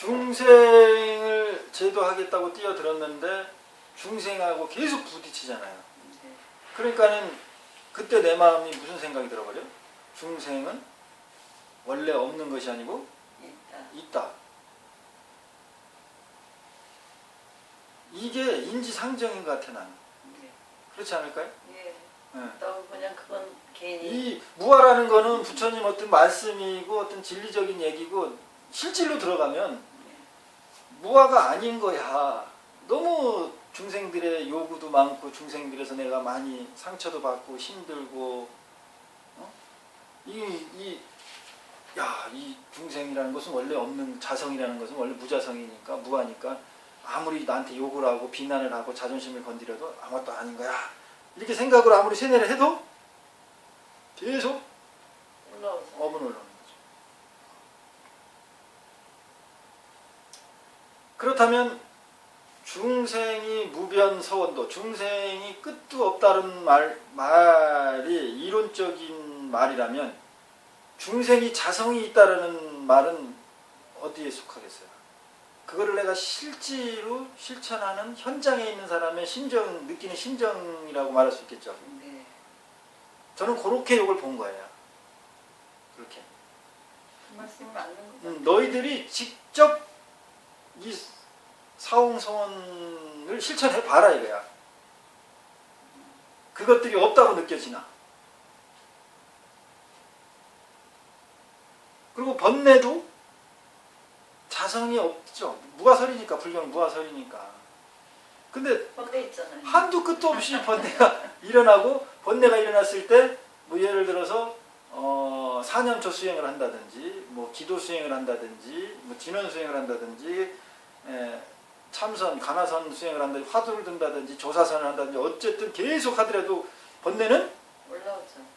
중생을 제도하겠다고 뛰어들었는데 중생하고 계속 부딪히잖아요. 그러니까는 그때 내 마음이 무슨 생각이 들어버려? 중생은 원래 없는 것이 아니고 있다. 이게 인지상정인 것 같아 나는. 그렇지 않을까요? 예. 네. 또 그냥 그건 괜히 이 무아라는 거는 부처님 어떤 말씀이고 어떤 진리적인 얘기고 실질로 들어가면 무아가 아닌 거야. 너무 중생들의 요구도 많고 중생들에서 내가 많이 상처도 받고 힘들고 이 중생이라는 것은 원래 없는 자성이라는 것은 원래 무자성이니까 무아니까 아무리 나한테 욕을 하고 비난을 하고 자존심을 건드려도 아무것도 아닌 거야. 이렇게 생각을 아무리 세뇌를 해도 계속 업은 올라오는 거죠. 그렇다면 중생이 무변서원도, 중생이 끝도 없다는 말이 이론적인 말이라면 중생이 자성이 있다는 말은 어디에 속하겠어요? 그거를 내가 실제로 실천하는 현장에 있는 사람의 심정, 느끼는 심정이라고 말할 수 있겠죠. 네. 저는 그렇게 이걸 본 거예요. 그렇게. 그 말씀이 맞는 거죠. 너희들이 직접 이 사홍성원을 실천해 봐라 이거야. 그것들이 없다고 느껴지나. 그리고 번뇌도 자성이 없죠. 무아설이니까, 불교는 무아설이니까. 근데 번뇌 있잖아요. 한두 끝도 없이 번뇌가 일어나고, 번뇌가 일어났을 때 뭐 예를 들어서 4년초 수행을 한다든지 뭐 기도 수행을 한다든지 뭐 진원 수행을 한다든지 참선, 가나선 수행을 한다든지 화두를 든다든지 조사선을 한다든지 어쨌든 계속 하더라도 번뇌는 올라오죠.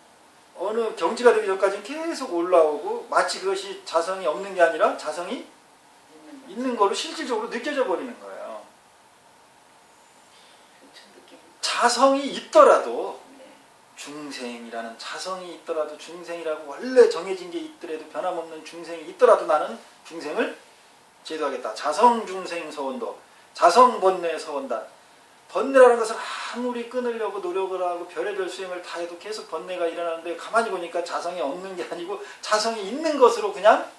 어느 경지가 되기 전까지는 계속 올라오고 마치 그것이 자성이 없는 게 아니라 자성이 있는 걸로 실질적으로 느껴져 버리는 거예요. 자성이 있더라도 중생이라는 자성이 있더라도 중생이라고 원래 정해진 게 있더라도 변함없는 중생이 있더라도 나는 중생을 제도하겠다. 자성중생 서원도, 자성번뇌 서원다. 번뇌라는 것을 아무리 끊으려고 노력을 하고 별의별 수행을 다 해도 계속 번뇌가 일어나는데 가만히 보니까 자성이 없는 게 아니고 자성이 있는 것으로 그냥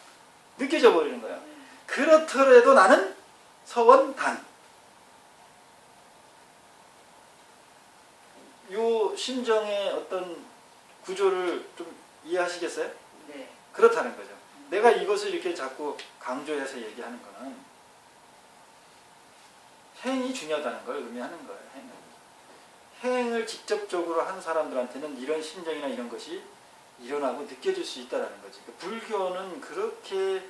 느껴져 버리는 거예요. 그렇더라도 나는 서원단. 요 심정의 어떤 구조를 좀 이해하시겠어요? 네. 그렇다는 거죠. 내가 이것을 이렇게 자꾸 강조해서 얘기하는 거는 행이 중요하다는 걸 의미하는 거예요. 행을 직접적으로 한 사람들한테는 이런 심정이나 이런 것이 일어나고 느껴질 수 있다는 거지. 불교는 그렇게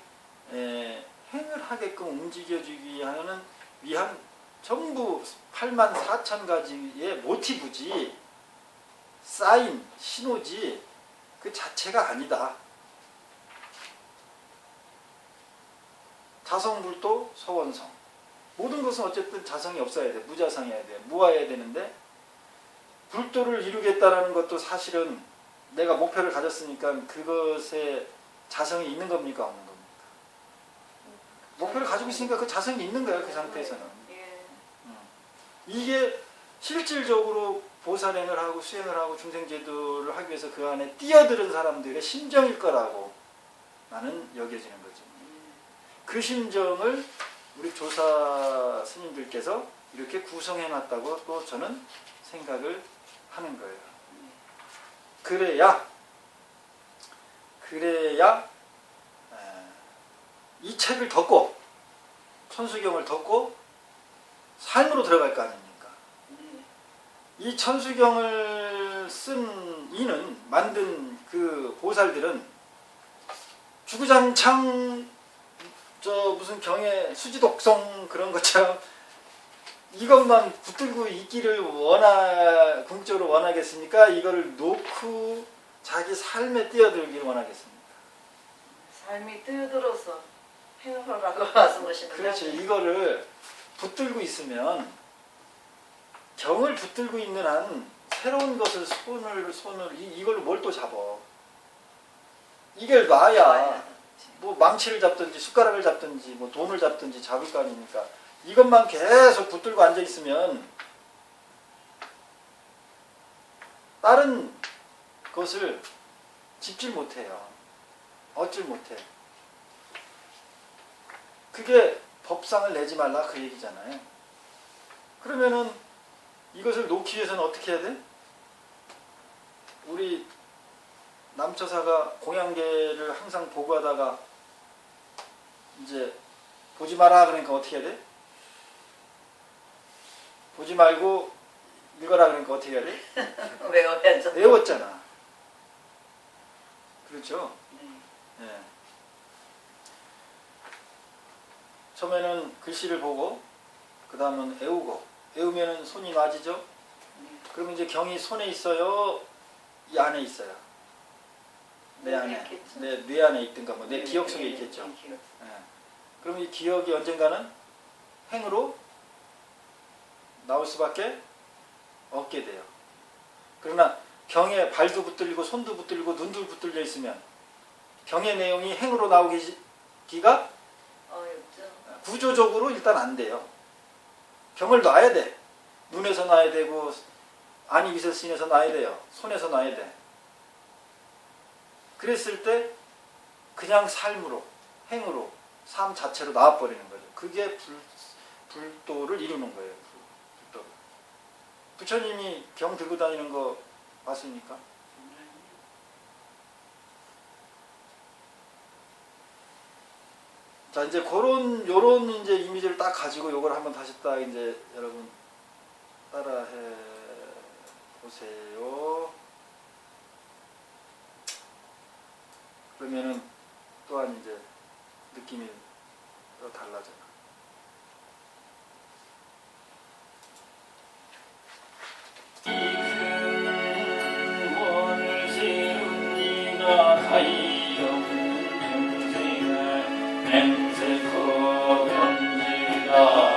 행을 하게끔 움직여주기 위한 전부 8만 4천 가지의 모티브지, 사인, 신호지 그 자체가 아니다. 자성불도 서원성. 모든 것은 어쨌든 자성이 없어야 돼. 무자성이어야 돼. 무아해야 되는데 불도를 이루겠다는 것도 사실은 내가 목표를 가졌으니까 그것에 자성이 있는 겁니까? 없는 겁니까? 목표를 가지고 있으니까 그 자성이 있는 거야. 그 상태에서는. 이게 실질적으로 보살행을 하고 수행을 하고 중생제도를 하기 위해서 그 안에 뛰어드는 사람들의 심정일 거라고 나는 여겨지는 거죠. 그 심정을 우리 조사 스님들께서 이렇게 구성해놨다고 또 저는 생각을 하는 거예요. 그래야 이 책을 덮고 천수경을 덮고 삶으로 들어갈 거 아닙니까? 이 천수경을 쓴 이는 만든 그 보살들은 주구장창 무슨 경에 수지독성 그런 것처럼 이것만 붙들고 있기를 궁극적으로 원하겠습니까? 이거를 놓고 자기 삶에 뛰어들기를 원하겠습니까? 삶이 뛰어들어서 행하라고 말씀하시는 거예요. 그렇죠. 이거를 붙들고 있으면 경을 붙들고 있는 한 새로운 것을 손을 이걸로 뭘 또 잡어. 이걸 놔야 뭐 망치를 잡든지 숟가락을 잡든지 뭐 돈을 잡든지 잡을 거 아닙니까? 이것만 계속 붙들고 앉아 있으면 다른 것을 짚질 못해요. 얻질 못해. 그게 법상을 내지 말라 그 얘기잖아요. 그러면은 이것을 놓기 위해서는 어떻게 해야 돼? 우리 남처사가 공양계를 항상 보고하다가 이제 보지 마라 그러니까 어떻게 해야 돼? 보지 말고 읽어라 그러니까 어떻게 해야 돼? 외워야죠. 외웠잖아. 그렇죠? 네. 예. 처음에는 글씨를 보고 그 다음은 외우고 외우면 손이 놔지죠? 네. 그러면 이제 경이 손에 있어요? 이 안에 있어요? 내 네, 안에, 있겠죠. 내 안에 있든가 뭐 내 네, 기억 네, 속에 네, 있겠죠. 네, 기억. 예. 그럼 이 기억이 언젠가는 행으로 나올 수밖에 없게 돼요. 그러나 경에 발도 붙들리고 손도 붙들리고 눈도 붙들려 있으면 경의 내용이 행으로 나오기가 어렵죠. 구조적으로 일단 안 돼요. 경을 놔야 돼. 눈에서 놔야 되고 안이 위세스인에서 놔야 돼요. 손에서 놔야 돼. 그랬을 때 그냥 삶으로 행으로 삶 자체로 나와버리는 거죠. 그게 불도를 이루는 거예요. 불도. 부처님이 경 들고 다니는 거 봤습니까? 자, 이제 요런 이제 이미지를 딱 가지고 요걸 한번 다시 딱 이제 여러분 따라해 보세요. 그러면은 또한 이제 느낌이 또 달라져요. 원을 세웁니다. 가히 없는 평생을 맹세코 견지다.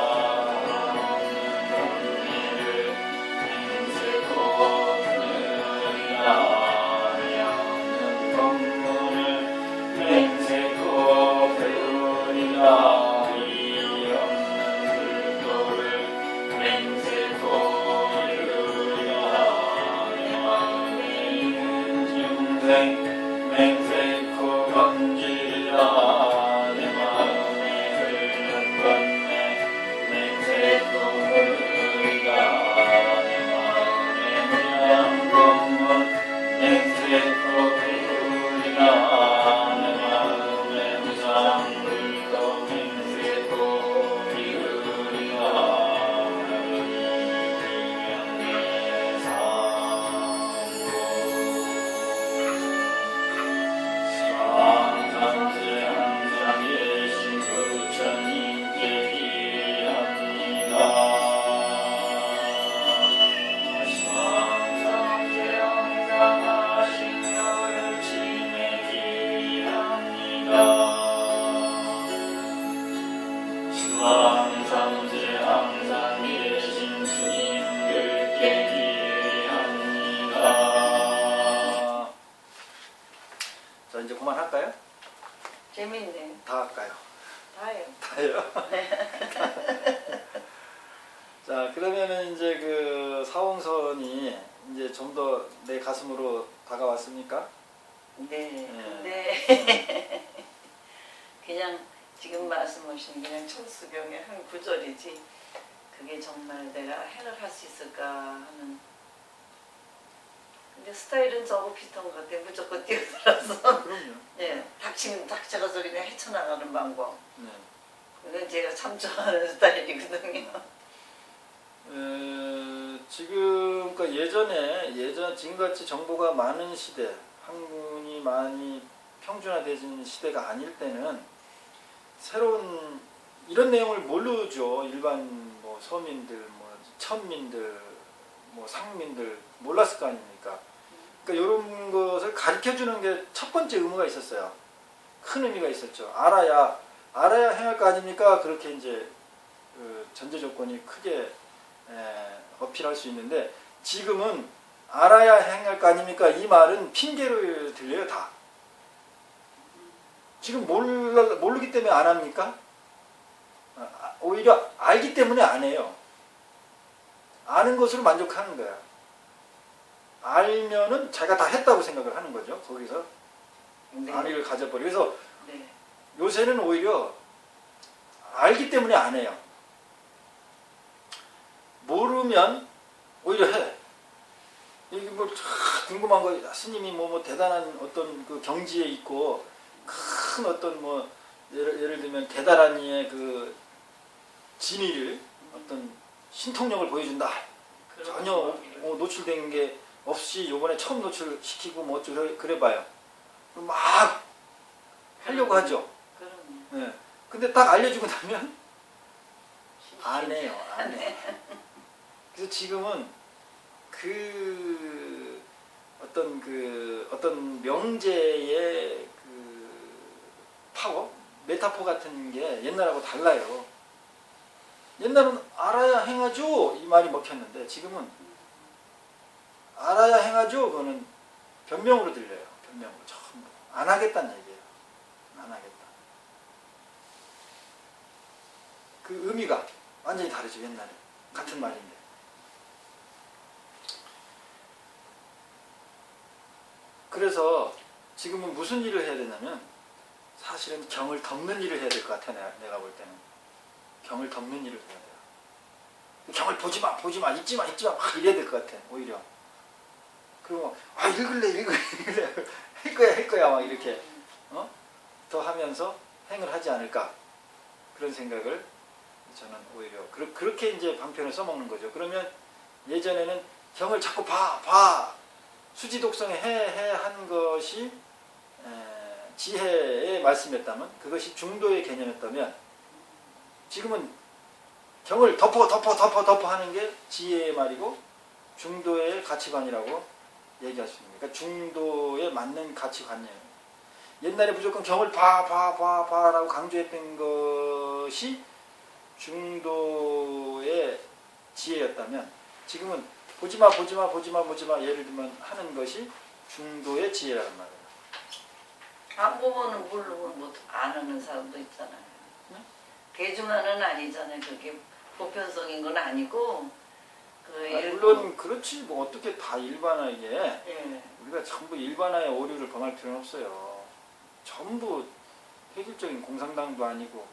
맹세코 건지라 내 마음에 흘렸건네 맹세코 흐르리라 내 마음에 무량공문 맹세코 흐르리라 내 마음에 무상불도 맹세코 이르리라 자, 이제 그만할까요? 재밌네. 다 할까요? 다요. 다요? 자, 그러면은 이제 그 사홍선이 이제 좀 더 내 가슴으로 다가왔습니까? 네. 네. 근데 그냥 지금 말씀하신 그냥 천수경의 한 구절이지 그게 정말 내가 해석할 수 있을까 하는. 근데 스타일은 저거 비슷한 것 같아. 무조건 뛰어들어서 그럼요. 네, 닥쳐가서 그냥 헤쳐나가는 방법. 네. 그건 제가 참 좋아하는 스타일이거든요. 지금 그러니까 예전 지금같이 정보가 많은 시대, 학문이 많이 평준화되는 시대가 아닐 때는 새로운 이런 내용을 모르죠. 일반 뭐 서민들, 뭐 천민들, 뭐 상민들 몰랐을 거 아닙니까? 그러니까 이런 것을 가르쳐 주는 게 첫 번째 의무가 있었어요. 큰 의미가 있었죠. 알아야 행할 거 아닙니까? 그렇게 이제 그 전제 조건이 크게 어필할 수 있는데 지금은 알아야 행할 거 아닙니까? 이 말은 핑계로 들려요. 다. 지금 모르기 때문에 안 합니까? 오히려 알기 때문에 안 해요. 아는 것으로 만족하는 거야. 알면은 자기가 다 했다고 생각을 하는 거죠. 거기서 네. 안위를 가져버려. 그래서 네. 요새는 오히려 알기 때문에 안 해요. 모르면 오히려 해. 이게 뭐 궁금한 거, 스님이 뭐 대단한 어떤 그 경지에 있고 큰 어떤 뭐 예를 들면 대단한 이의 그 진의를 어떤 신통력을 보여준다. 전혀 노출된 게 없이 요번에 처음 노출시키고 뭐 어쩌고 그래봐요. 막 하려고 하죠. 그럼요. 네. 근데 딱 알려주고 나면 안 해요. 안 해. 그래서 지금은 그 어떤 명제의 그 파워, 메타포 같은 게 옛날하고 달라요. 옛날은 알아야 행하죠 이 말이 먹혔는데 지금은 알아야 행하죠 그거는 변명으로 들려요. 변명으로 전부 안 하겠다는 얘기예요. 안 하겠다. 그 의미가 완전히 다르죠. 옛날에 같은 말인데. 그래서 지금은 무슨 일을 해야 되냐면 사실은 경을 덮는 일을 해야 될 것 같아. 내가 볼 때는 경을 덮는 일을 해야 돼요. 경을 보지마 읽지마 막 이래야 될 것 같아. 오히려 그리고 읽을래 할 거야 막 이렇게 더 하면서 행을 하지 않을까 그런 생각을 저는 오히려 그렇게 이제 방편을 써먹는 거죠. 그러면 예전에는 경을 자꾸 봐 수지독성에 해 한 것이 지혜의 말씀이었다면 그것이 중도의 개념이었다면 지금은 경을 덮어 하는 게 지혜의 말이고 중도의 가치관이라고 얘기할 수 있는 거예요. 그러니까 중도에 맞는 가치관이에요. 옛날에 무조건 경을 봐라고 강조했던 것이 중도의 지혜였다면 지금은 보지마 예를 들면 하는 것이 중도의 지혜라는 말이에요. 안 보면은 모르면 뭐 안 하는 사람도 있잖아요. 네? 대중화는 아니잖아요. 그게 보편성인 건 아니고 물론 그렇지 뭐 어떻게 다 일반화에 예. 우리가 전부 일반화의 오류를 범할 필요는 없어요. 전부 획일적인 공산당도 아니고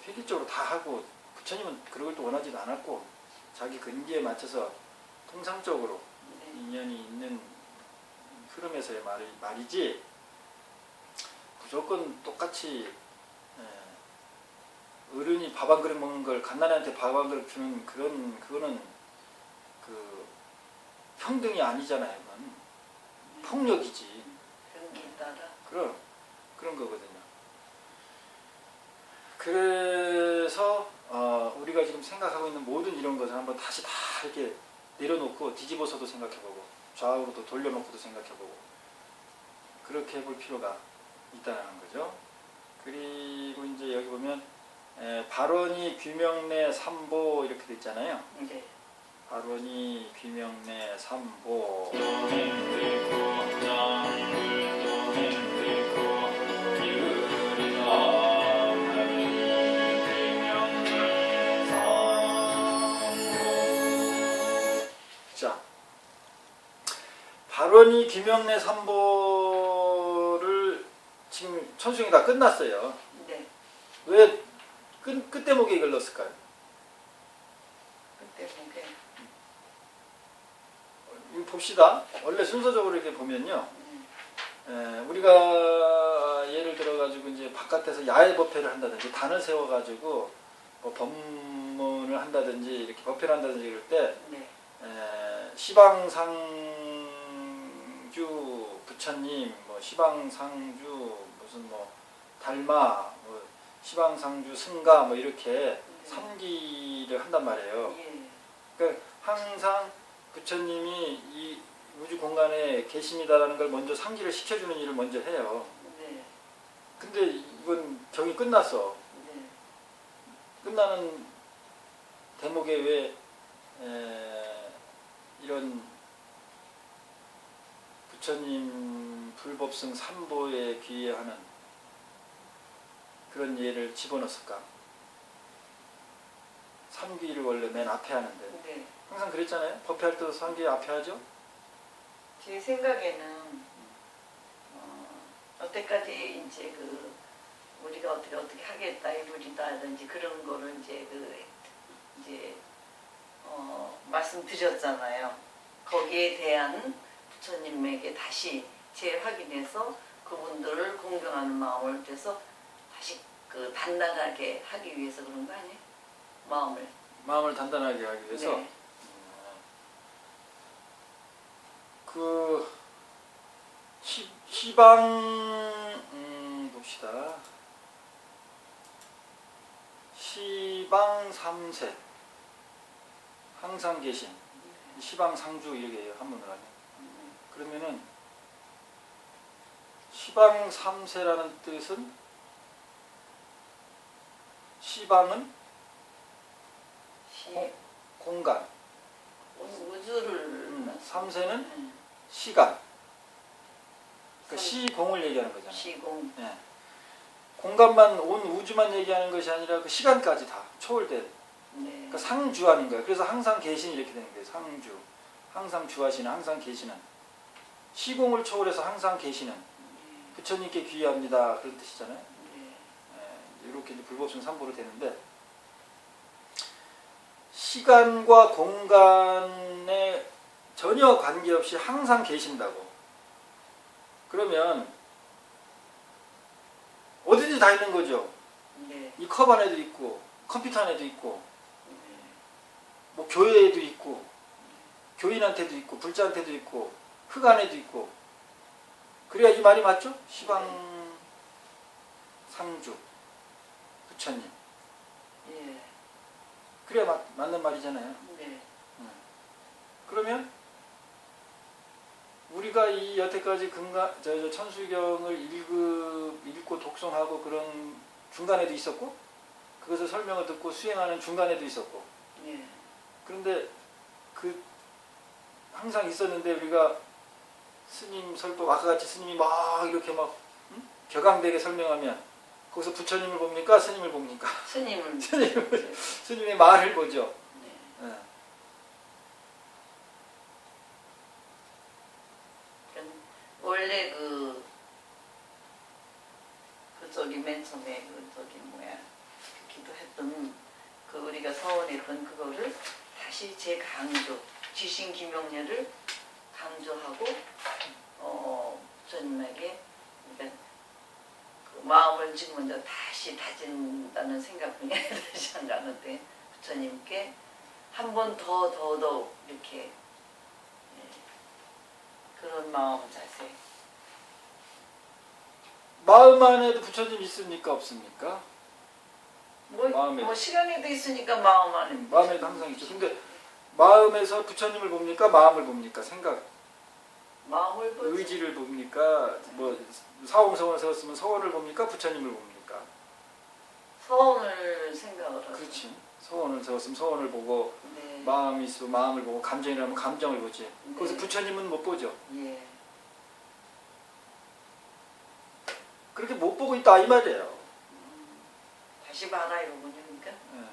획일적으로 다 하고 부처님은 그런 걸 또 원하지도 않았고 자기 근기에 맞춰서 통상적으로 인연이 있는 흐름에서의 말이지 무조건 똑같이 어른이 밥 한 그릇 먹는 걸 갓난아한테 밥 한 그릇 주는 그거는 그 평등이 아니잖아요. 그건 폭력이지. 경기에 따라. 그런 거거든요. 그래서 우리가 지금 생각하고 있는 모든 이런 것을 한번 다시 다 이렇게 내려놓고 뒤집어서도 생각해보고 좌우로도 돌려놓고도 생각해보고 그렇게 해볼 필요가 있다는 거죠. 그리고 이제 여기 보면 발원이 귀명내 삼보 이렇게 돼 있잖아요. 네. 발원이 귀명내 삼보 자, 발원이 귀명내 삼보를 지금 천수행이 다 끝났어요. 네. 왜 끝 대목에 이걸 넣었을까요? 그때 보게. 이거 봅시다. 원래 순서적으로 이렇게 보면요. 우리가 예를 들어가지고 이제 바깥에서 야외 법회를 한다든지 단을 세워가지고 뭐 법문을 한다든지 이렇게 법회를 한다든지 이럴 때 네. 시방상주 부처님, 뭐 시방상주 무슨 뭐 달마, 뭐 시방상주 승가 뭐 이렇게 삼기를 한단 말이에요. 예. 그러니까 항상 부처님이 이 우주 공간에 계십니다라는 걸 먼저 상기를 시켜주는 일을 먼저 해요. 네. 근데 이건 경이 끝났어. 네. 끝나는 대목에 왜 이런 부처님 불법승 삼보에 귀의하는 그런 예를 집어넣었을까? 삼귀를 원래 맨 앞에 하는데 네. 항상 그랬잖아요. 법회할 때도 삼귀 앞에 하죠. 제 생각에는 여태까지 이제 그 우리가 어떻게 하겠다 이루리다든지 그런 거를 이제 말씀드렸잖아요. 거기에 대한 부처님에게 다시 재확인해서 그분들을 공경하는 마음을 돼서 다시 그 단단하게 하기 위해서 그런 거 아니에요? 마음을 단단하게 하기 위해서. 네. 그 시방 봅시다. 시방 3세 항상 계신 시방 상주 이렇게 해요. 한문으로 하면. 그러면은 시방 3세라는 뜻은 시방은 공간, 우주를 3세는 시간. 그러니까 시공을 얘기하는 거잖아요. 시공. 예. 공간만 온 우주만 얘기하는 것이 아니라 그 시간까지 다 초월된. 네. 그러니까 상주하는 거예요. 그래서 항상 계신 이렇게 되는 거예요. 상주. 항상 주하시는, 항상 계시는. 시공을 초월해서 항상 계시는. 부처님께 귀의합니다. 그런 뜻이잖아요. 네. 예, 이렇게 이제 불법성 3보로 되는데 시간과 공간에 전혀 관계없이 항상 계신다고. 그러면 어디든지 다 있는 거죠. 네. 이 컵 안에도 있고 컴퓨터 안에도 있고 네. 뭐 교회에도 있고 교인한테도 있고 불자한테도 있고 흙 안에도 있고. 그래야 이 말이 맞죠? 시방 상주 부처님. 예. 그래야 맞는 말이잖아요. 네. 그러면 우리가 이 여태까지 천수경을 읽고 독송하고 그런 중간에도 있었고 그것을 설명을 듣고 수행하는 중간에도 있었고. 예. 그런데 그 항상 있었는데 우리가 스님 설법 아까 같이 스님이 막 이렇게 막 격앙되게 설명하면 거기서 부처님을 봅니까? 스님을 봅니까? 스님을. 스님의 말을 보죠. 네. 예. 원래 저기 맨 처음에 기도했던 우리가 서원했던 그거를 다시 재강조, 지신 기명례를 강조하고 부처님에게 그러니까 그 마음을 지금 먼저 다시 다진다는 생각뿐이 들지 않았는데 부처님께 한 번 더 이렇게 그런 마음 자세. 마음 안에도 부처님 있습니까? 없습니까? 뭐 시간에도 있으니까 마음 안에. 마음에도 항상 있죠. 근데 마음에서 부처님을 봅니까? 마음을 봅니까? 생각, 마음을 보죠. 의지를 봅니까? 뭐 사홍서원 세웠으면 서원을 봅니까? 부처님을 봅니까? 서원을 생각을 하죠. 그렇지. 서원을 세웠으면 서원을 보고 네. 마음이 있으면 마음을 보고 감정이라면 감정을 보지. 네. 거기서 부처님은 못 보죠. 예. 그렇게 못 보고 있다 이 말이에요. 다시 봐라요, 그러니까. 예.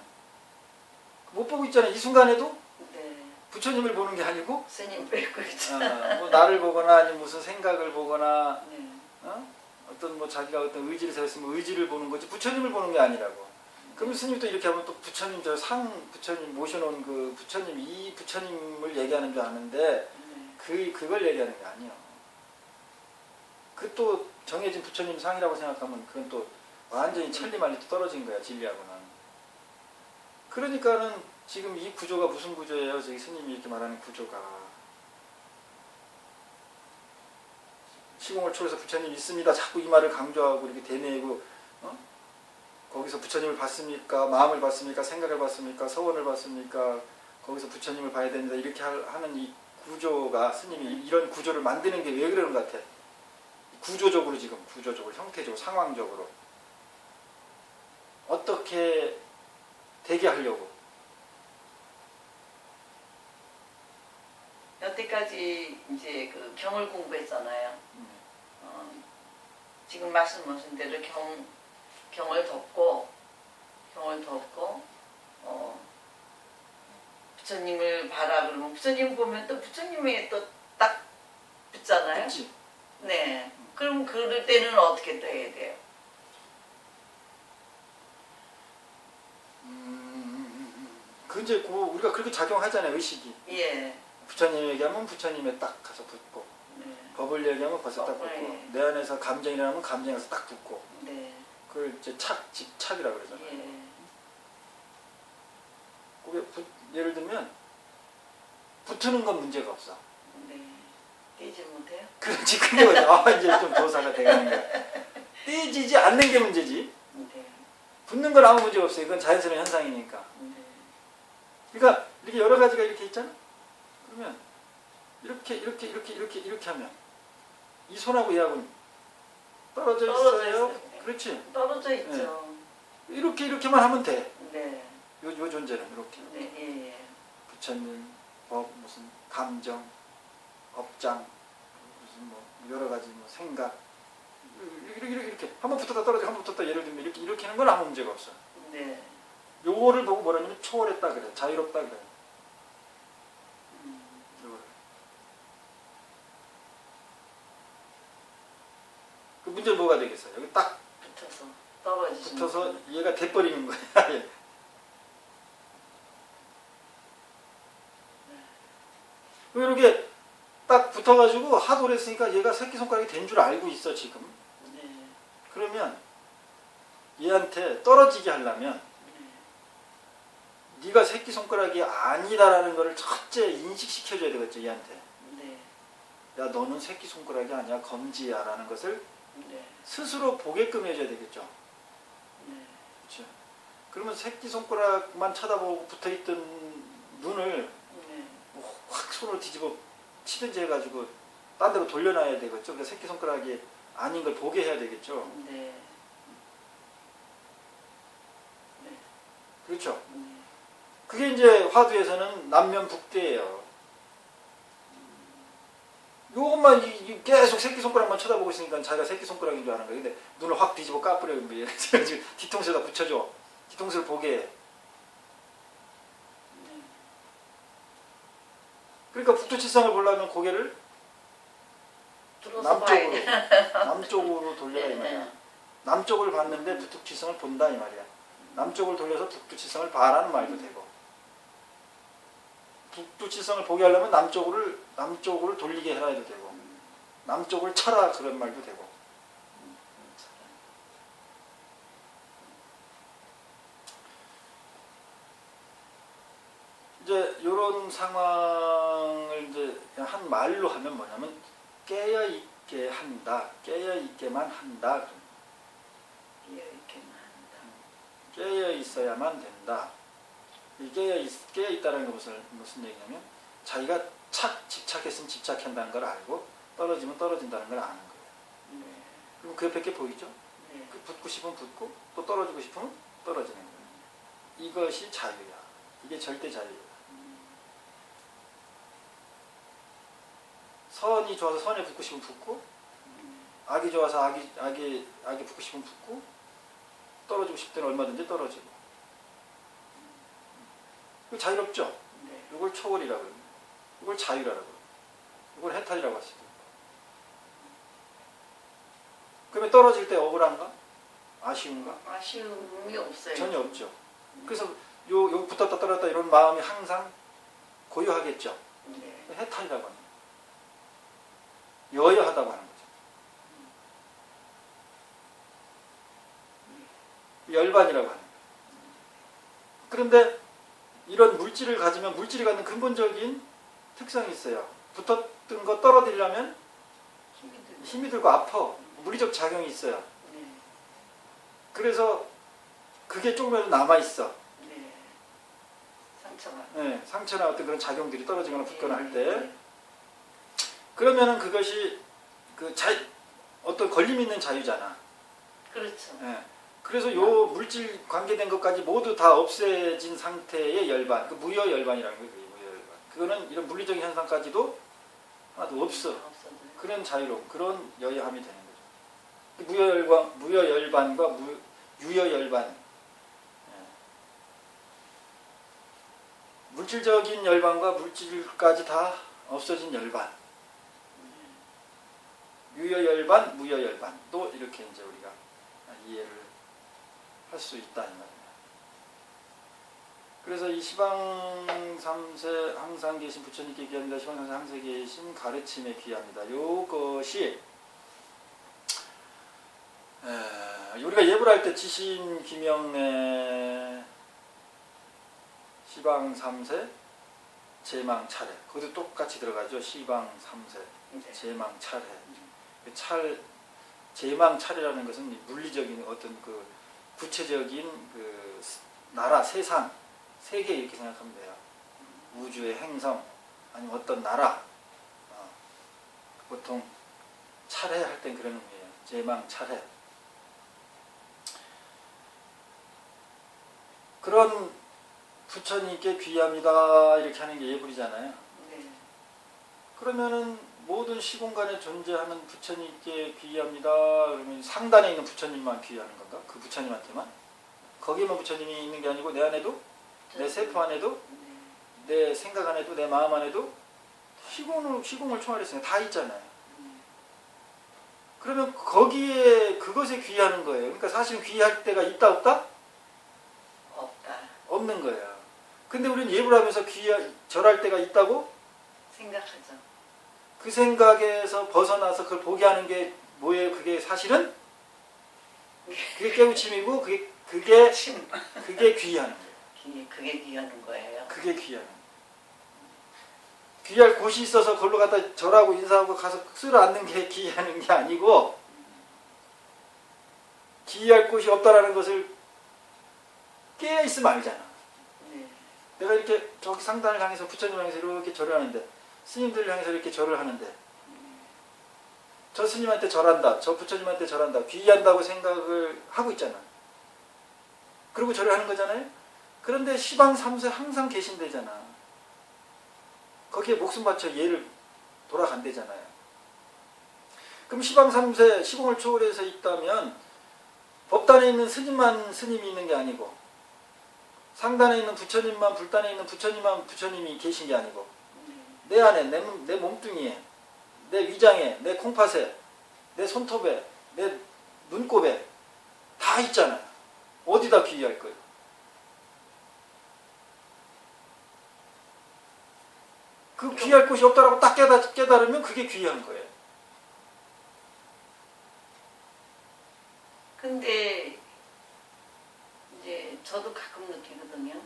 못 보고 있잖아요. 이 순간에도 네. 부처님을 보는 게 아니고 스님 뵙고 있잖아. 뭐 나를 보거나 아니면 무슨 생각을 보거나 네. 어떤 뭐 자기가 어떤 의지를 세웠으면 의지를 보는 거지 부처님을 보는 게 아니라고. 그럼 스님이 또 이렇게 하면 또 부처님 부처님 모셔놓은 그 부처님 이 부처님을 얘기하는 줄 아는데 그걸 얘기하는 게 아니에요. 그 또 정해진 부처님 상이라고 생각하면 그건 또 완전히 천리만리 또 떨어진 거야 진리하고는. 그러니까는 지금 이 구조가 무슨 구조예요? 저기 스님이 이렇게 말하는 구조가 시공을 초월해서 부처님 있습니다. 자꾸 이 말을 강조하고 이렇게 되뇌고 거기서 부처님을 봤습니까? 마음을 봤습니까? 생각을 봤습니까? 서원을 봤습니까? 거기서 부처님을 봐야 된다. 이렇게 하는 이 구조가 스님이 이런 구조를 만드는 게 왜 그러는 것 같아? 구조적으로 지금 구조적으로 형태적으로 상황적으로 어떻게 되게 하려고 여태까지 이제 그 경을 공부했잖아요. 지금 말씀하신 대로 경을 덮고 부처님을 봐라 그러면 부처님 보면 또 부처님이 또 딱 붙잖아요. 그렇지. 네. 그럼 그럴 때는 어떻게 또 해야 돼요? 그 이제 우리가 그렇게 작용하잖아요. 의식이. 예. 부처님 얘기하면 부처님에 딱 가서 붙고, 네. 법을 얘기하면 벌써 딱 붙고, 예. 내 안에서 감정이 나면 감정에 가서 딱 붙고, 네. 그걸 이제 집착이라고 그러잖아요. 예. 그게 예를 들면 붙는 건 문제가 없어. 네. 떼지 못해요? 그렇지. 그게 이제 좀 도사가 돼가는 거야. 떼지지 않는 게 문제지. 네. 붙는 건 아무 문제가 없어요. 그건 자연스러운 현상이니까. 네. 그러니까 이렇게 여러 가지가 이렇게 있잖아. 그러면 이렇게 하면 이 손하고 얘하고는 떨어져 있어요. 그렇지. 떨어져 있죠. 이렇게만 하면 돼. 네. 요 존재는 이렇게. 네. 예. 예. 부처님, 법, 무슨 감정, 업장, 무슨 뭐 여러 가지 뭐 생각 이렇게 한번 붙었다 떨어지고 한번 붙었다 예를 들면 이렇게 하는 건 아무 문제가 없어. 네. 요거를 보고 뭐라냐면 초월했다 그래. 자유롭다 그래. 요거를. 그 문제는 뭐가 되겠어요? 여기 딱 붙어서 떨어지시. 붙어서 얘가 돼버리는 거야. 얘. 이렇게 딱 붙어가지고 하도 오래 했으니까 얘가 새끼손가락이 된 줄 알고 있어 지금. 네. 그러면 얘한테 떨어지게 하려면 네가 새끼손가락이 아니다라는 거를 첫째 인식시켜줘야 되겠죠 얘한테. 네. 야 너는 새끼손가락이 아니야 검지야 라는 것을 네. 스스로 보게끔 해줘야 되겠죠. 네. 그렇죠. 그러면 새끼손가락만 쳐다보고 붙어있던 눈을 네. 확 손으로 뒤집어 치든지 해가지고 딴 데로 돌려놔야 되겠죠. 그러니까 새끼손가락이 아닌 걸 보게 해야 되겠죠. 네. 네. 그렇죠. 네. 그게 이제 화두에서는 남면북대예요. 요것만 계속 새끼손가락만 쳐다보고 있으니까 자기가 새끼손가락인 줄 아는 거예요. 근데 눈을 확 뒤집어 까버려요. 그래가지고 뒤통수에다 붙여줘. 뒤통수를 보게 해. 그러니까 북두칠성을 보려면 고개를 들어서 봐야 돼. 남쪽으로 돌려라 이 말이야. 남쪽을 봤는데 북두칠성을 본다 이 말이야. 남쪽을 돌려서 북두칠성을 봐라는 말도 되고, 북두칠성을 보게 하려면 남쪽으로 돌리게 해라 해도 되고, 남쪽을 쳐라 그런 말도 되고. 이제 이런 상황을 이제 그냥 한 말로 하면 뭐냐면 깨어 있게 한다, 깨어 있게만 한다. 이렇게만 한다. 깨어 있어야만 된다. 이 깨어 있다는 게 무슨 얘기냐면 자기가 집착했으면 집착한다는 걸 알고 떨어지면 떨어진다는 걸 아는 거예요. 네. 그럼 그 옆에 게 보이죠? 네. 그 붙고 싶으면 붙고 또 떨어지고 싶으면 떨어지는 거예요. 이것이 자유야. 이게 절대 자유야. 선이 좋아서 선에 붙고 싶으면 붙고, 악이 좋아서 악에 붙고 싶으면 붙고, 떨어지고 싶을 때는 얼마든지 떨어지고. 이거 자유롭죠? 네. 이걸 초월이라고 합니다. 이걸 자유라고 합니다. 이걸 해탈이라고 할 수도 있고. 그러면 떨어질 때 억울한가? 아쉬운가? 아쉬움이 없어요. 전혀 없죠. 그래서 요 붙었다 떨어졌다 이런 마음이 항상 고요하겠죠. 네. 해탈이라고 합니다. 여여하다고 하는 거죠. 열반이라고 하는 거예요. 그런데 이런 물질을 가지면 물질이 갖는 근본적인 특성이 있어요. 붙었던 거 떨어뜨리려면 힘이 들고 아파. 물리적 작용이 있어요. 네. 그래서 그게 조금이라도 남아있어. 네. 상처가. 네, 상처나 어떤 그런 작용들이 떨어지거나 붙거나 할 때. 네. 그러면은 그것이 어떤 걸림 있는 자유잖아. 그렇죠. 네. 그래서 요 물질 관계된 것까지 모두 다 없애진 상태의 열반, 그 무여 열반이라는 거예요. 무여 열반. 그거는 이런 물리적인 현상까지도 하나도 없어. 없어져요. 그런 자유로움, 그런 여여함이 되는 거죠. 무여 열반과 유여열반, 예. 물질적인 열반과 물질까지 다 없어진 열반, 유여열반, 무여열반도 이렇게 이제 우리가 이해를 할 수 있다 이 말이에요. 그래서 이 시방 3세 항상 계신 부처님께 귀합니다. 시방 3세 항상 계신 가르침에 귀합니다. 요것이 우리가 예불 할 때 지신 기명내 시방 3세 제망 차례 거기도 똑같이 들어가죠. 시방 3세 네. 제망 차례. 제망 차례라는 것은 물리적인 어떤 그 구체적인 그 나라, 세상, 세계 이렇게 생각하면 돼요. 우주의 행성 아니면 어떤 나라. 보통 차례할 땐 그런 의미예요. 제망 차례. 그런 부처님께 귀합니다 이렇게 하는 게 예불이잖아요. 네. 그러면은 모든 시공간에 존재하는 부처님께 귀합니다. 그러면 상단에 있는 부처님만 귀하는 건가? 그 부처님한테만? 거기에만 부처님이 있는 게 아니고 내 안에도, 내 세포 안에도, 내 생각 안에도, 내 마음 안에도 시공을 총괄했으니까 다 있잖아요. 그러면 거기에 그것에 귀하는 거예요. 그러니까 사실은 귀할 때가 있다 없다? 없다. 없는 거예요. 근데 우리는 예불하면서 절할 때가 있다고? 생각하죠. 그 생각에서 벗어나서 그걸 보게 하는 게 뭐예요? 그게 사실은? 그게 깨우침이고 그게 귀하는 거예요. 그게 귀하는 거예요. 그게 귀하는 거예요. 귀할 곳이 있어서 그걸로 갖다 절하고 인사하고 가서 쓸어 앉는 게 귀하는 게 아니고 귀할 곳이 없다라는 것을 깨어있으면 알잖아. 네. 내가 이렇게 저기 상단을 향해서 부처님 향해서 이렇게 절을 하는데 스님들을 향해서 이렇게 절을 하는데 저 스님한테 절한다, 저 부처님한테 절한다, 귀한다고 생각을 하고 있잖아. 그리고 절을 하는 거잖아요. 그런데 시방 3세 항상 계신대잖아. 거기에 목숨 바쳐 예를 돌아간대잖아요. 그럼 시방 3세 시공을 초월해서 있다면 법단에 있는 스님만 스님이 있는 게 아니고 상단에 있는 부처님만 불단에 있는 부처님만 부처님이 계신 게 아니고 내 안에 내 몸뚱이에 내 위장에 내 콩팥에 내 손톱에 내 눈곱에 다 있잖아요. 어디다 귀의할 거예요? 그 귀의할 곳이 없다라고 딱 깨달으면 그게 귀의한 거예요. 근데 이제 저도 가끔 느끼거든요.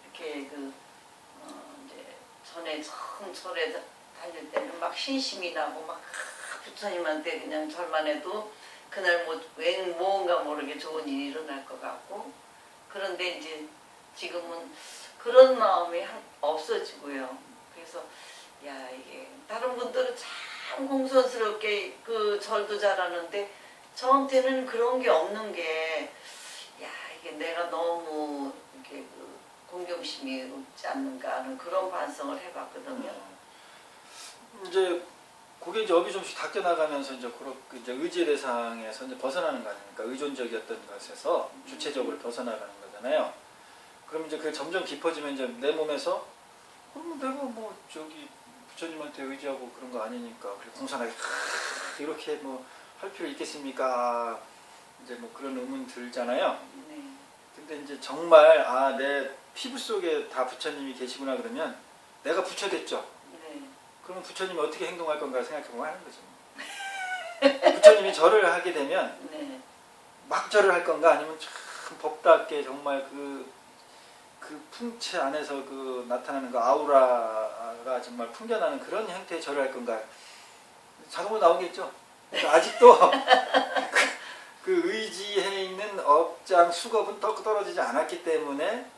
이렇게 이제 전에 처음 절에 다닐 때는 막 신심이 나고 막 부처님한테 그냥 절만 해도 그날 뭔가 모르게 좋은 일이 일어날 것 같고, 그런데 이제 지금은 그런 마음이 없어지고요. 그래서 야, 이게 다른 분들은 참 공손스럽게 그 절도 잘하는데 저한테는 그런 게 없는 게, 야, 이게 내가 너무 이렇게 공경심이 없지 않는가 하는 그런 반성을 해봤거든요. 이제 그게 이제 업이 좀씩 닦여 나가면서 이제 의지의 대상에서 이제 벗어나는 거 아닙니까? 의존적이었던 것에서 주체적으로 벗어나가는 거잖아요. 그럼 이제 그게 점점 깊어지면 이제 내 몸에서 그러면 내가 뭐 저기 부처님한테 의지하고 그런 거 아니니까 그렇게 공손하게 이렇게 뭐 할 필요 있겠습니까? 이제 뭐 그런 의문 들잖아요. 네. 근데 이제 정말 내 피부 속에 다 부처님이 계시구나 그러면 내가 부처 됐죠. 네. 그러면 부처님이 어떻게 행동할 건가 생각해보면 하는 거죠. 부처님이 절을 하게 되면 네. 막 절을 할 건가 아니면 참 법답게 정말 그 풍채 안에서 나타나는 그 아우라가 정말 풍겨나는 그런 형태의 절을 할 건가. 자동으로 나오겠죠. 그러니까 아직도 그 의지해 있는 업장 수겁은 떨어지지 않았기 때문에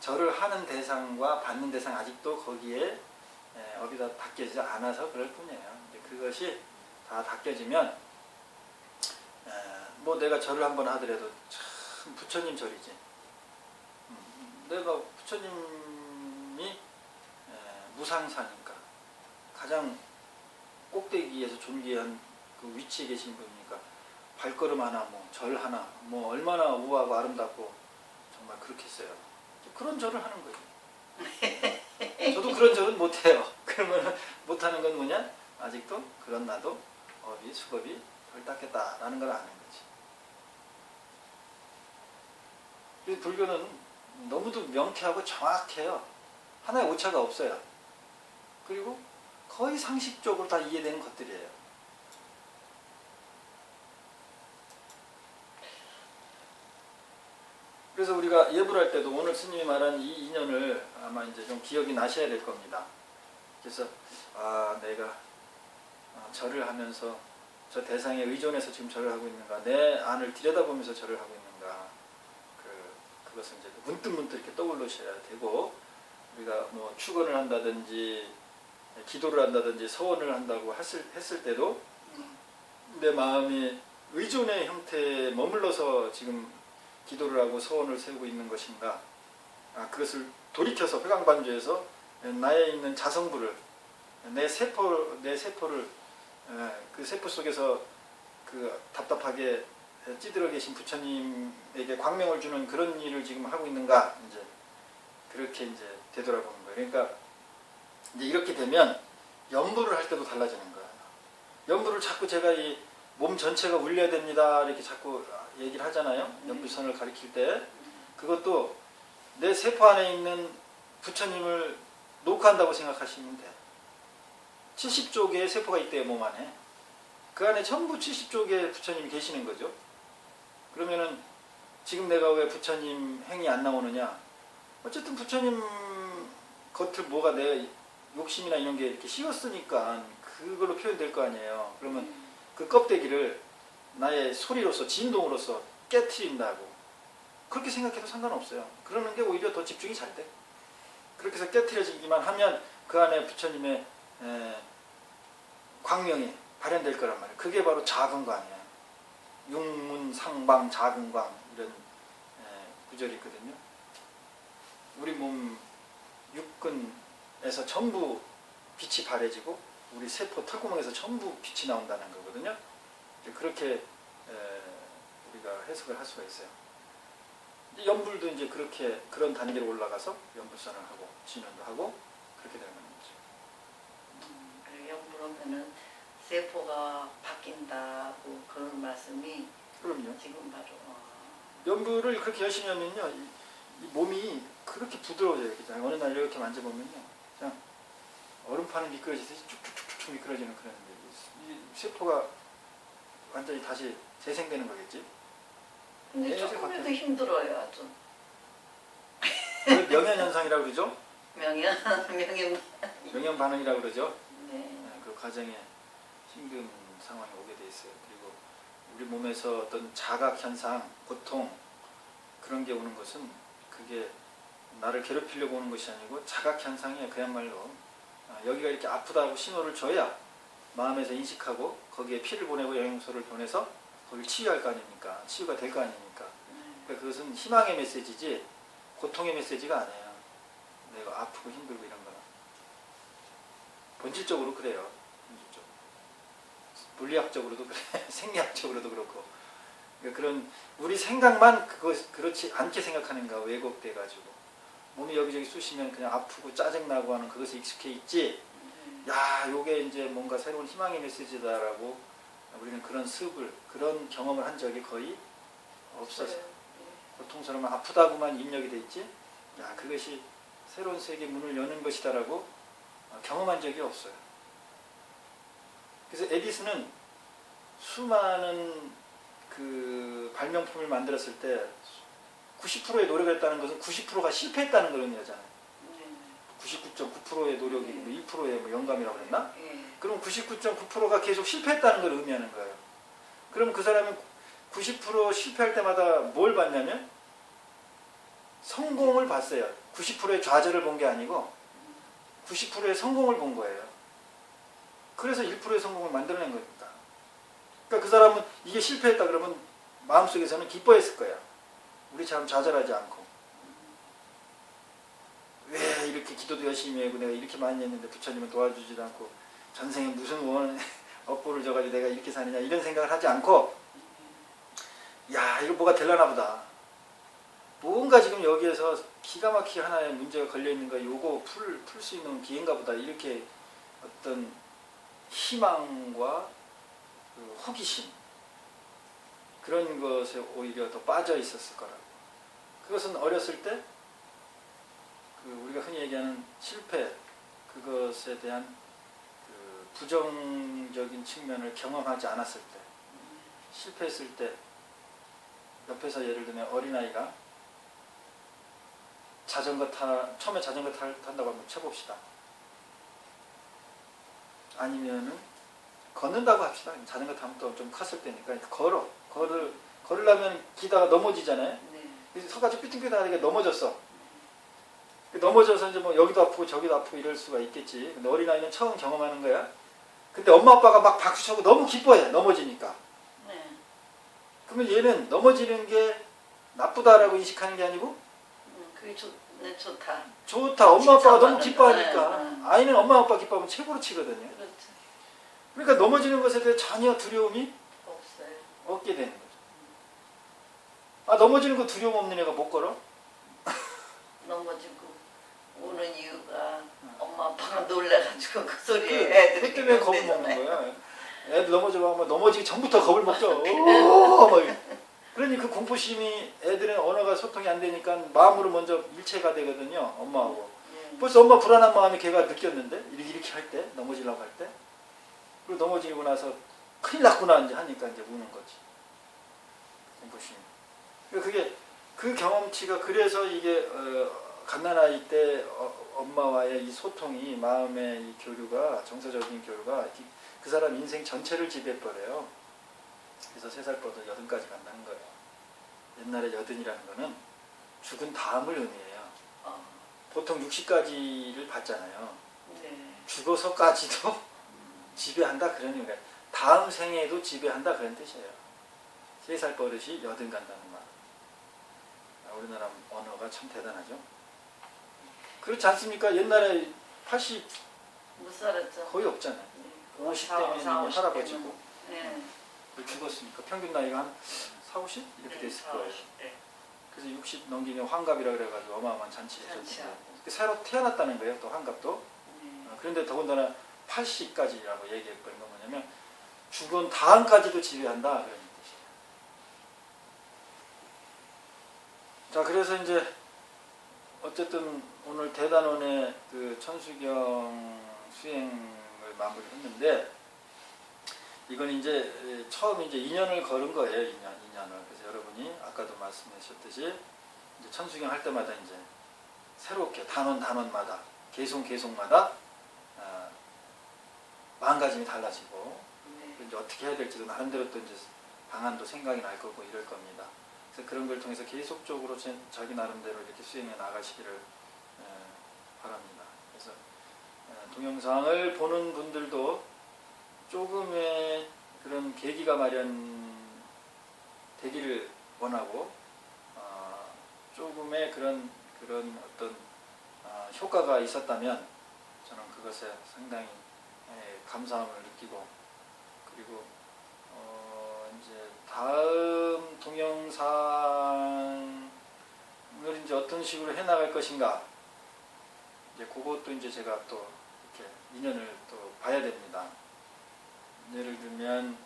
절을 하는 대상과 받는 대상 아직도 거기에 업이 다 닦여지지 않아서 그럴 뿐이에요. 그것이 다 닦여지면 뭐 내가 절을 한번 하더라도 참 부처님 절이지. 내가 부처님이 무상사니까 가장 꼭대기에서 존귀한 그 위치에 계신 분이니까 발걸음 하나, 뭐 절 하나, 뭐 얼마나 우아하고 아름답고 정말 그렇게 했어요. 그런 절을 하는 거예요. 저도 그런 절은 못해요. 그러면 못하는 건 뭐냐? 아직도 그런 나도 업이 수겁이 덜 닦였다라는 걸 아는 거지. 이 불교는 너무도 명쾌하고 정확해요. 하나의 오차가 없어요. 그리고 거의 상식적으로 다 이해되는 것들이에요. 그래서 우리가 예불 할 때도 오늘 스님이 말한 이 인연을 아마 이제 좀 기억이 나셔야 될 겁니다. 그래서 내가 절을 하면서 저 대상에 의존해서 지금 절을 하고 있는가, 내 안을 들여다보면서 절을 하고 있는가, 그것을 이제 문득문득 이렇게 떠올리셔야 되고, 우리가 뭐 축원을 한다든지 기도를 한다든지 서원을 한다고 했을 때도 내 마음이 의존의 형태에 머물러서 지금 기도를 하고 서원을 세우고 있는 것인가, 그것을 돌이켜서 회광반주에서 나에 있는 자성부를, 내 세포를 그 세포 속에서 그 답답하게 찌들어 계신 부처님에게 광명을 주는 그런 일을 지금 하고 있는가, 이제 그렇게 이제 되돌아보는 거예요. 그러니까 이제 이렇게 되면 연부를 할 때도 달라지는 거예요. 연부를 자꾸 제가 이 몸 전체가 울려야 됩니다 이렇게 자꾸 얘기를 하잖아요. 연부선을 가리킬 때 그것도 내 세포 안에 있는 부처님을 녹화한다고 생각하시면 돼요. 70조 개의 세포가 있대요, 몸 안에. 그 안에 전부 70조 개의 부처님이 계시는 거죠. 그러면은 지금 내가 왜 부처님 행이 안 나오느냐? 어쨌든 부처님 겉을 뭐가 내 욕심이나 이런 게 이렇게 씌웠으니까 그걸로 표현될 거 아니에요. 그러면 그 껍데기를 나의 소리로서, 진동으로서 깨트린다고 그렇게 생각해도 상관없어요. 그러는 게 오히려 더 집중이 잘 돼. 그렇게 해서 깨트려지기만 하면 그 안에 부처님의 광명이 발현될 거란 말이에요. 그게 바로 자금광이에요. 육문상방 자금광 이런 구절이 있거든요. 우리 몸 육근에서 전부 빛이 발해지고 우리 세포 털구멍에서 전부 빛이 나온다는 거거든요. 그렇게 우리가 해석을 할 수가 있어요. 연불도 이제 그렇게 그런 단계로 올라가서 연불선을 하고 진원도 하고 그렇게 되는 거죠. 연불하면은 세포가 바뀐다고 그런 말씀이 그럼요. 지금 바로 연불을 그렇게 열심히 하면요, 이 몸이 그렇게 부드러워져요. 그냥 어느 날 이렇게 만져보면요, 그냥 얼음 파는 미끄러지듯이 쭉쭉쭉쭉 미끄러지는 그런 이 세포가 완전히 다시 재생되는 거겠지. 근데 조금이라도 힘들어요, 아주. 명현현상이라고 그러죠. 명현. 명현 반응이라고 그러죠. 네. 그 과정에 힘든 상황이 오게 돼 있어요. 그리고 우리 몸에서 어떤 자각 현상, 고통 그런 게 오는 것은 그게 나를 괴롭히려고 오는 것이 아니고 자각 현상이에요. 그야말로 여기가 이렇게 아프다고 신호를 줘야 마음에서 인식하고 거기에 피를 보내고 영양소를 보내서 거기를 치유할 거 아닙니까? 치유가 될 거 아닙니까? 그러니까 그것은 희망의 메시지지 고통의 메시지가 아니에요. 내가 아프고 힘들고 이런 거는 본질적으로 그래요. 본질적으로. 물리학적으로도 그래, 생리학적으로도 그렇고. 그러니까 그런 우리 생각만 그렇지 않게 생각하는가 왜곡돼 가지고 몸이 여기저기 쑤시면 그냥 아프고 짜증나고 하는 그것에 익숙해 있지. 야, 요게 이제 뭔가 새로운 희망의 메시지다라고 우리는 그런 습을, 그런 경험을 한 적이 거의 없어서 고통스러우면 아프다고만 입력이 돼 있지. 야, 그것이 새로운 세계 문을 여는 것이다라고 경험한 적이 없어요. 그래서 에디슨은 수많은 그 발명품을 만들었을 때 90%의 노력을 했다는 것은 90%가 실패했다는 그런 얘기잖아요. 99.9%의 노력이 1%의 뭐 영감이라고 그랬나? 그럼 99.9%가 계속 실패했다는 걸 의미하는 거예요. 그럼 그 사람은 90% 실패할 때마다 뭘 봤냐면 성공을 봤어요. 90%의 좌절을 본 게 아니고 90%의 성공을 본 거예요. 그래서 1%의 성공을 만들어낸 겁니다. 그러니까 그 사람은 이게 실패했다 그러면 마음속에서는 기뻐했을 거야. 우리처럼 좌절하지 않고. 왜 이렇게 기도도 열심히 하고 내가 이렇게 많이 했는데 부처님은 도와주지도 않고 전생에 무슨 업보를 줘가지고 내가 이렇게 사느냐 이런 생각을 하지 않고 야 이거 뭐가 될라나 보다. 뭔가 지금 여기에서 기가 막히게 하나의 문제가 걸려있는 거 요거 풀 수 있는 기회인가 보다. 이렇게 어떤 희망과 그 호기심 그런 것에 오히려 더 빠져 있었을 거라고. 그것은 어렸을 때 그 우리가 흔히 얘기하는 실패 그것에 대한 그 부정적인 측면을 경험하지 않았을 때 실패했을 때 옆에서 예를 들면 어린아이가 처음에 자전거 탄다고 한번 쳐봅시다. 아니면은 걷는다고 합시다. 자전거 타면 또 좀 컸을 때니까 걸으려면 기다가 넘어지잖아요. 네. 그래서 서가지고 삐뚤삐뚤하게 넘어졌어. 넘어져서 이제 뭐 여기도 아프고 저기도 아프고 이럴 수가 있겠지. 근데 어린아이는 처음 경험하는 거야. 근데 엄마 아빠가 막 박수쳐고 너무 기뻐해. 넘어지니까. 네. 그러면 얘는 넘어지는 게 나쁘다라고 인식하는 게 아니고 그게 네, 좋다. 좋다. 엄마 아빠가 너무 칭찬받는 기뻐하니까. 네, 네. 아이는 엄마 아빠 기뻐하면 최고로 치거든요. 그렇죠. 그러니까 넘어지는 것에 대해 전혀 두려움이 없어요. 없게 되는 거죠. 아 넘어지는 거 두려움 없는 애가 못 걸어? 넘어지고 우는 이유가 엄마 아빠가 놀래가지고 그 소리에 그 애들이 때문에 겁을 먹는 놀래잖아요. 거야. 애들 넘어져봐. 넘어지기 전부터 겁을 먹죠. 오, 막 이래. 그러니 그 공포심이 애들은 언어가 소통이 안 되니까 마음으로 먼저 일체가 되거든요. 엄마하고. 벌써 엄마 불안한 마음이 걔가 느꼈는데 이렇게 할 때 넘어지려고 할 때 그리고 넘어지고 나서 큰일 났구나 이제 하니까 이제 우는 거지. 공포심. 그게 그 경험치가 그래서 이게 갓난아이 때 엄마와의 이 소통이 마음의 이 교류가 정서적인 교류가 그 사람 인생 전체를 지배해버려요. 그래서 3살 뻗어 80까지 간다는 거예요. 옛날에 80이라는 거는 죽은 다음을 의미해요. 보통 60까지를 받잖아요. 네. 죽어서까지도 지배한다 그런 의미가 다음 생에도 지배한다 그런 뜻이에요. 3살 버릇이 80 간다는 말. 우리나라 언어가 참 대단하죠. 그렇지 않습니까? 옛날에 80 못 살았죠. 거의 없잖아요. 네. 50대면 이미 할아버지고 네. 죽었으니까 평균 나이가 한 40, 50 이렇게 됐을 거예요. 네. 그래서 60 넘기면 환갑이라 그래가지고 어마어마한 잔치를 잔치하고. 했었는데 새로 태어났다는 거예요. 또 환갑도. 네. 그런데 더군다나 80까지라고 얘기했거든요. 뭐냐면 죽은 다음까지도 지배한다 그런 뜻이에요. 자 그래서 이제 어쨌든 오늘 대단원의 그 천수경 수행을 마무리했는데 이건 이제 처음 이제 2년을 걸은 거예요. 2년을. 그래서 여러분이 아까도 말씀하셨듯이 이제 천수경 할 때마다 이제 새롭게 단원마다 개송마다 마음가짐이 달라지고 네. 이제 어떻게 해야 될지도 나름대로 또 이제 방안도 생각이 날 거고 이럴 겁니다. 그래서 그런 걸 통해서 계속적으로 자기 나름대로 이렇게 수행해 나가시기를 바랍니다. 그래서 동영상을 보는 분들도 조금의 그런 계기가 마련되기를 원하고 조금의 그런 어떤 효과가 있었다면 저는 그것에 상당히 감사함을 느끼고 그리고 이제 다음 동영상을 이제 어떤 식으로 해나갈 것인가 이제 그것도 이제 제가 또 이렇게 인연을 또 봐야 됩니다. 예를 들면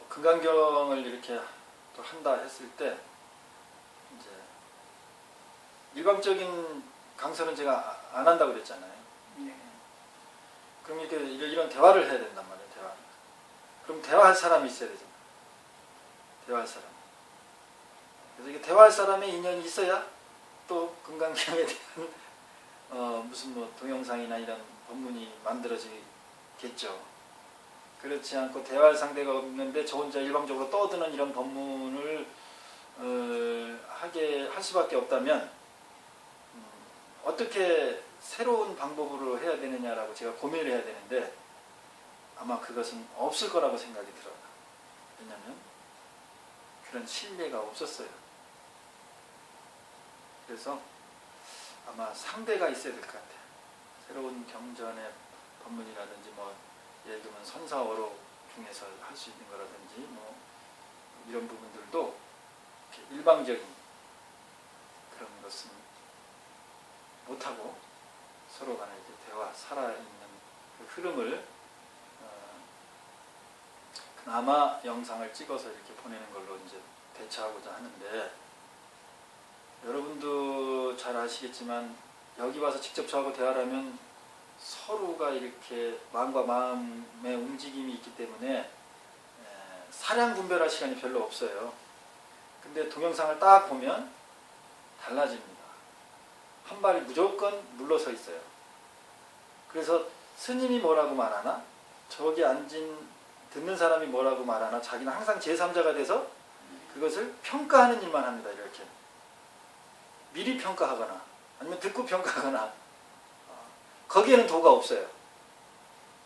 금강경을 이렇게 또 한다 했을 때 이제 일방적인 강설은 제가 안 한다고 그랬잖아요. 네. 그럼 이렇게 이런 대화를 해야 된단 말이에요. 대화. 그럼 대화할 사람이 있어야 되잖아요. 대화할 사람. 그래서 이게 대화할 사람의 인연이 있어야 또 금강경에 대한 무슨 뭐 동영상이나 이런 법문이 만들어지겠죠. 그렇지 않고 대화할 상대가 없는데 저 혼자 일방적으로 떠드는 이런 법문을 하게 할 수밖에 없다면 어떻게 새로운 방법으로 해야 되느냐라고 제가 고민을 해야 되는데 아마 그것은 없을 거라고 생각이 들어요. 왜냐하면 그런 신뢰가 없었어요. 그래서 아마 상대가 있어야 될 것 같아요. 새로운 경전의 법문이라든지 뭐 예를 들면 선사어로 중에서 할 수 있는 거라든지 뭐 이런 부분들도 이렇게 일방적인 그런 것은 못하고 서로 간에 이제 대화, 살아있는 그 흐름을 그나마 영상을 찍어서 이렇게 보내는 걸로 이제 대처하고자 하는데, 여러분도 잘 아시겠지만 여기 와서 직접 저하고 대화를 하면 서로가 이렇게 마음과 마음의 움직임이 있기 때문에 사량 분별할 시간이 별로 없어요. 근데 동영상을 딱 보면 달라집니다. 한 발이 무조건 물러서 있어요. 그래서 스님이 뭐라고 말하나, 저기 앉은 듣는 사람이 뭐라고 말하나, 자기는 항상 제3자가 돼서 그것을 평가하는 일만 합니다. 이렇게 미리 평가하거나 아니면 듣고 평가하거나, 거기에는 도가 없어요.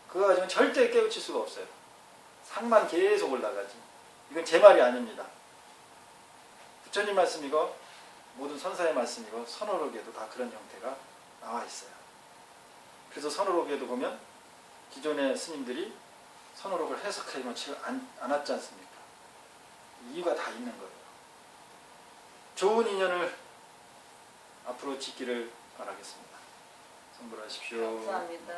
그거 가지고는 절대 깨우칠 수가 없어요. 상만 계속 올라가지. 이건 제 말이 아닙니다. 부처님 말씀이고 모든 선사의 말씀이고 선어록에도 다 그런 형태가 나와 있어요. 그래서 선어록에도 보면 기존의 스님들이 선어록을 해석해 놓지 않았지 않습니까? 이유가 다 있는 거예요. 좋은 인연을 앞으로 짓기를 바라겠습니다. 성불하십시오. 감사합니다.